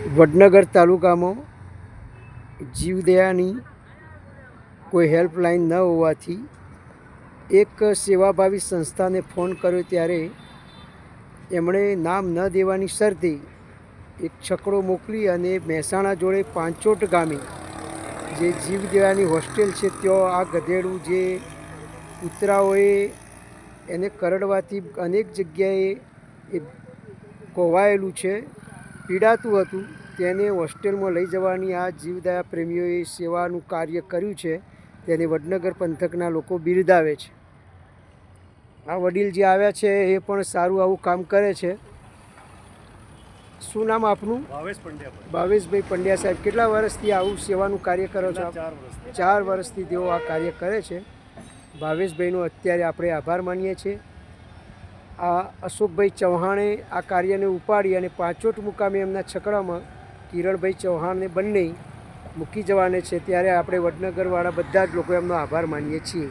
વડનગર તાલુકામાં જીવદયાની કોઈ હેલ્પલાઇન ન હોવાથી એક સેવાભાવી સંસ્થાને ફોન કર્યો ત્યારે એમણે નામ ન દેવાની શરતે એક છકડો મોકલી અને મહેસાણા જોડે પાંચોટ ગામે જે જીવદયાની હોસ્ટેલ છે ત્યાં આ ગધેડું જે કૂતરાઓએ એને કરડવાથી અનેક જગ્યાએ એ કોવાયેલું છે, પીડાતું હતું, તેને હોસ્ટેલમાં લઈ જવાની આ જીવદયા પ્રેમીઓએ સેવાનું કાર્ય કર્યું છે, તેને વડનગર પંથકના લોકો બિરદાવે છે. આ વડીલ જે આવ્યા છે એ પણ સારું આવું કામ કરે છે. શું નામ આપનું? ભાવેશ પંડ્યા. ભાવેશભાઈ પંડ્યા સાહેબ, કેટલા વર્ષથી આવું સેવાનું કાર્ય કરો છો? 4 વર્ષથી તેઓ આ કાર્ય કરે છે. ભાવેશભાઈનો અત્યારે આપણે આભાર માનીએ છીએ. આ અશોકભાઈ ચૌહાણે આ કાર્યને ઉપાડી અને પાંચોટ મુકામે એમના છકડામાં કિરણભાઈ ચૌહાણને બંને મૂકી જવાને છે, ત્યારે આપણે વડનગરવાળા બધા જ લોકો એમનો આભાર માનીએ છીએ.